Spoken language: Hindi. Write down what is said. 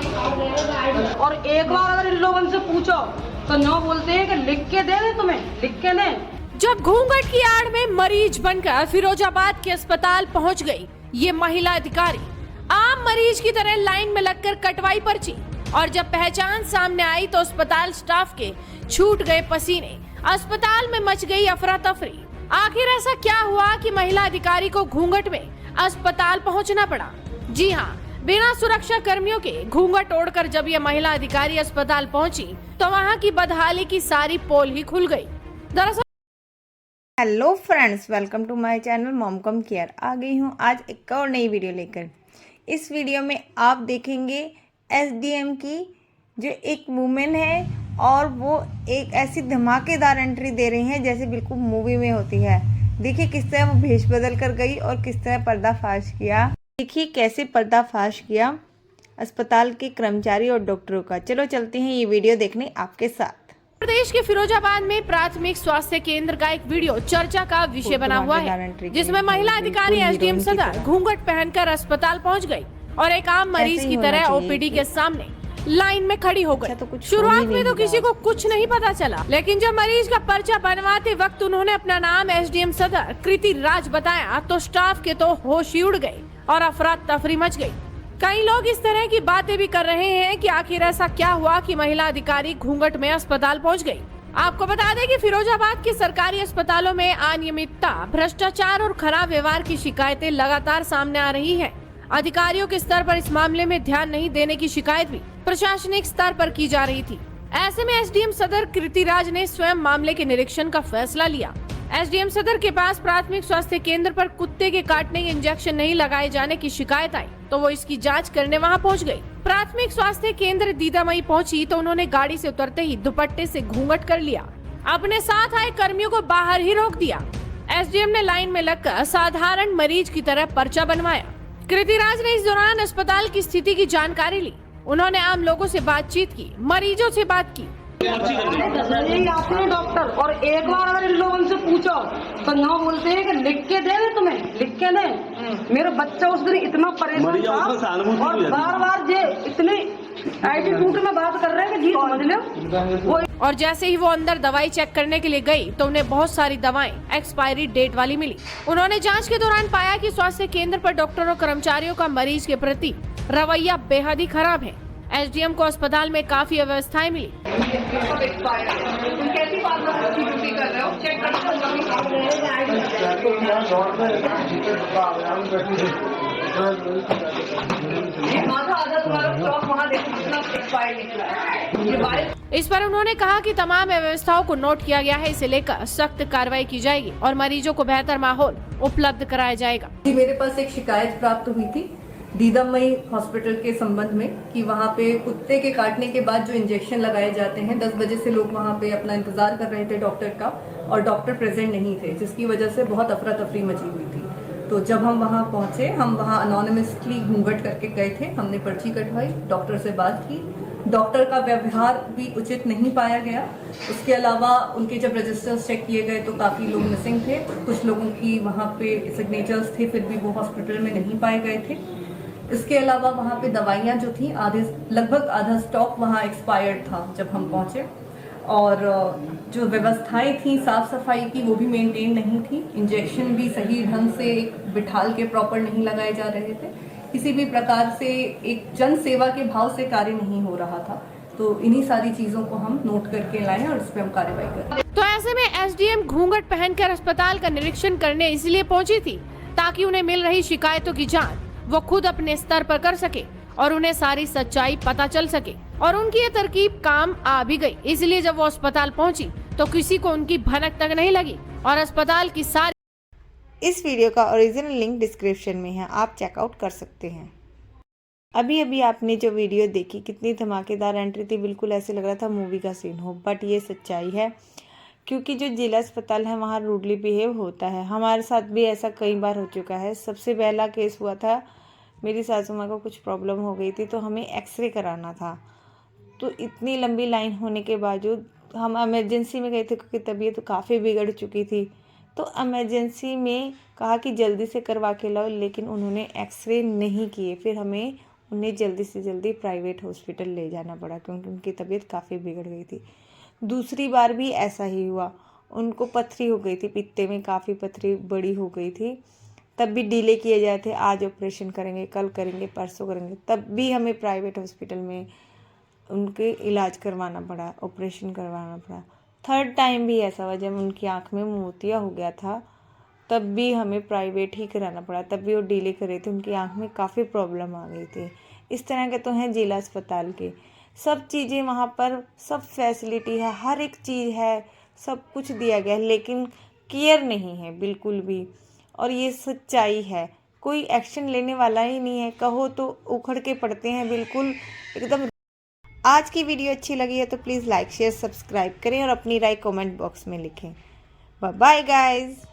और एक बार अगर इन लोगों से पूछो तो नो बोलते हैं कि लिख के दे दे, तुम्हें लिख के दे। जब घूंघट की आड़ में मरीज बनकर फिरोजाबाद के अस्पताल पहुंच गई ये महिला अधिकारी, आम मरीज की तरह लाइन में लगकर कटवाई पर्ची, और जब पहचान सामने आई तो अस्पताल स्टाफ के छूट गए पसीने, अस्पताल में मच गई अफरा तफरी। आखिर ऐसा क्या हुआ कि महिला अधिकारी को घूंघट में अस्पताल पहुंचना पड़ा? जी हाँ, बिना सुरक्षा कर्मियों के घूंघट ओढ़कर जब ये महिला अधिकारी अस्पताल पहुंची तो वहां की बदहाली की सारी पोल ही खुल गई। दरअसल hello friends, welcome to my channel momcom care. आ गई हूँ आज एक और नई वीडियो लेकर। इस वीडियो में आप देखेंगे एसडीएम की जो एक वुमेन है और वो एक ऐसी धमाकेदार एंट्री दे रही हैं जैसे बिल्कुल मूवी में होती है। देखिए किस तरह वो भेष बदल कर गई और किस तरह पर्दाफाश किया। देखिए कैसे पर्दाफाश किया अस्पताल के कर्मचारी और डॉक्टरों का। चलो चलते हैं ये वीडियो देखने आपके साथ। प्रदेश के फिरोजाबाद में प्राथमिक स्वास्थ्य केंद्र का एक वीडियो चर्चा का विषय बना हुआ है, जिसमें महिला अधिकारी एसडीएम सदर घूंघट पहनकर अस्पताल पहुंच गई और एक आम मरीज की तरह ओपीडी के सामने लाइन में खड़ी हो गई। शुरुआत में तो किसी को कुछ नहीं पता चला, लेकिन जब मरीज का पर्चा बनवाते वक्त उन्होंने अपना नाम एसडीएम सदर कृति राज बताया तो स्टाफ के तो होश ही उड़ गए और अफरा तफरी मच गई। कई लोग इस तरह की बातें भी कर रहे हैं कि आखिर ऐसा क्या हुआ कि महिला अधिकारी घूंघट में अस्पताल पहुंच गई। आपको बता दें कि फिरोजाबाद के सरकारी अस्पतालों में अनियमितता, भ्रष्टाचार और खराब व्यवहार की शिकायतें लगातार सामने आ रही हैं। अधिकारियों के स्तर पर इस मामले में ध्यान नहीं देने की शिकायत भी प्रशासनिक स्तर पर की जा रही थी। ऐसे में एसडीएम सदर कृति राज ने स्वयं मामले के निरीक्षण का फैसला लिया। एसडीएम सदर के पास प्राथमिक स्वास्थ्य केंद्र पर कुत्ते के काटने के इंजेक्शन नहीं लगाए जाने की शिकायत आई तो वो इसकी जांच करने वहां पहुंच गई। प्राथमिक स्वास्थ्य केंद्र दीदामई पहुंची तो उन्होंने गाड़ी से उतरते ही दुपट्टे से घूंघट कर लिया। अपने साथ आए कर्मियों को बाहर ही रोक दिया। एसडीएम ने लाइन में लगकर साधारण मरीज की तरह पर्चा बनवाया। कृति राज ने इस दौरान अस्पताल की स्थिति की जानकारी ली। उन्होंने आम लोगों से बातचीत की, मरीजों से बात की। यही आते हैं डॉक्टर, और एक बार अगर इन लोगों से पूछो तो नो बोलते हैं कि लिख के दे दे, तुम्हें लिख के दे। मेरा बच्चा उस दिन इतना परेशान था और बार बार ये इतने एटीट्यूड में बात कर रहे हैं कि जी समझ लो। और जैसे ही वो अंदर दवाई चेक करने के लिए गई तो उन्हें बहुत सारी दवाएं एक्सपायरी डेट वाली मिली। उन्होंने जांच के दौरान पाया कि स्वास्थ्य केंद्र पर डॉक्टरों और कर्मचारियों का मरीज के प्रति रवैया बेहद ही खराब है। एसडीएम को अस्पताल में काफी अव्यवस्थाएं मिली। इस पर उन्होंने कहा कि तमाम व्यवस्थाओं को नोट किया गया है, इसे लेकर सख्त कार्रवाई की जाएगी और मरीजों को बेहतर माहौल उपलब्ध कराया जाएगा। मेरे पास एक शिकायत प्राप्त हुई थी दीदामई हॉस्पिटल के संबंध में कि वहाँ पे कुत्ते के काटने के बाद जो इंजेक्शन लगाए जाते हैं, 10 बजे से लोग वहाँ पे अपना इंतजार कर रहे थे डॉक्टर का और डॉक्टर प्रेजेंट नहीं थे, जिसकी वजह से बहुत अफरा तफरी मची हुई थी। तो जब हम वहाँ पहुँचे, हम वहाँ अनोनिमसली घूंघट करके गए थे। हमने पर्ची कटवाई, डॉक्टर से बात की। डॉक्टर का व्यवहार भी उचित नहीं पाया गया। उसके अलावा उनके जब रजिस्टर्स चेक किए गए तो काफ़ी लोग मिसिंग थे। कुछ लोगों की वहाँ पे सिग्नेचर्स थे, फिर भी वो हॉस्पिटल में नहीं पाए गए थे। इसके अलावा वहाँ पे दवाइयाँ जो थी लगभग आधा स्टॉक वहाँ एक्सपायर्ड था जब हम पहुँचे, और जो व्यवस्थाएं थी साफ सफाई की वो भी मेंटेन नहीं थी। इंजेक्शन भी सही ढंग से बिठाल के प्रॉपर नहीं लगाए जा रहे थे। किसी भी प्रकार से एक जन सेवा के भाव से कार्य नहीं हो रहा था। तो इन्हीं सारी चीजों को हम नोट करके लाए और इस पर हम कार्रवाई करें। तो ऐसे में एसडीएम घूंघट पहनकर अस्पताल का निरीक्षण करने इसलिए पहुंची थी ताकि उन्हें मिल रही शिकायतों की जांच वो खुद अपने स्तर पर कर सके और उन्हें सारी सच्चाई पता चल सके, और उनकी ये तरकीब काम आ भी गई। इसलिए जब वो अस्पताल पहुंची तो किसी को उनकी भनक तक नहीं लगी और अस्पताल की सारी। इस वीडियो का ओरिजिनल लिंक डिस्क्रिप्शन में है, आप चेकआउट कर सकते हैं। अभी अभी आपने जो वीडियो देखी, कितनी धमाकेदार एंट्री थी, बिल्कुल ऐसे लग रहा था मूवी का सीन हो। बट ये सच्चाई है, क्योंकि जो जिला अस्पताल है वहाँ रूडली बिहेव होता है। हमारे साथ भी ऐसा कई बार हो चुका है। सबसे पहला केस हुआ था, मेरी सासू माँ को कुछ प्रॉब्लम हो गई थी तो हमें एक्सरे कराना था। तो इतनी लंबी लाइन होने के बावजूद हम इमरजेंसी में गए थे क्योंकि तबीयत काफ़ी बिगड़ चुकी थी। तो इमरजेंसी में कहा कि जल्दी से करवा के लाओ, लेकिन उन्होंने एक्सरे नहीं किए। फिर हमें उन्हें जल्दी से जल्दी प्राइवेट हॉस्पिटल ले जाना पड़ा क्योंकि उनकी तबीयत काफ़ी बिगड़ गई थी। दूसरी बार भी ऐसा ही हुआ, उनको पथरी हो गई थी, पित्ते में काफ़ी पथरी बड़ी हो गई थी, तब भी डिले किए जाए थे, आज ऑपरेशन करेंगे, कल करेंगे, परसों करेंगे, तब भी हमें प्राइवेट हॉस्पिटल में उनके इलाज करवाना पड़ा, ऑपरेशन करवाना पड़ा। थर्ड टाइम भी ऐसा हुआ जब उनकी आँख में मोतिया हो गया था, तब भी हमें प्राइवेट ही कराना पड़ा, तब भी वो डिले कर रहे थे, उनकी आँख में काफ़ी प्रॉब्लम आ गई थी। इस तरह के तो हैं जिला अस्पताल के, सब चीज़ें वहाँ पर, सब फैसिलिटी है, हर एक चीज़ है, सब कुछ दिया गया है, लेकिन केयर नहीं है बिल्कुल भी। और ये सच्चाई है, कोई एक्शन लेने वाला ही नहीं है, कहो तो उखड़ के पड़ते हैं बिल्कुल एकदम। आज की वीडियो अच्छी लगी है तो प्लीज़ लाइक शेयर सब्सक्राइब करें और अपनी राय कमेंट बॉक्स में लिखें। Bye bye guys.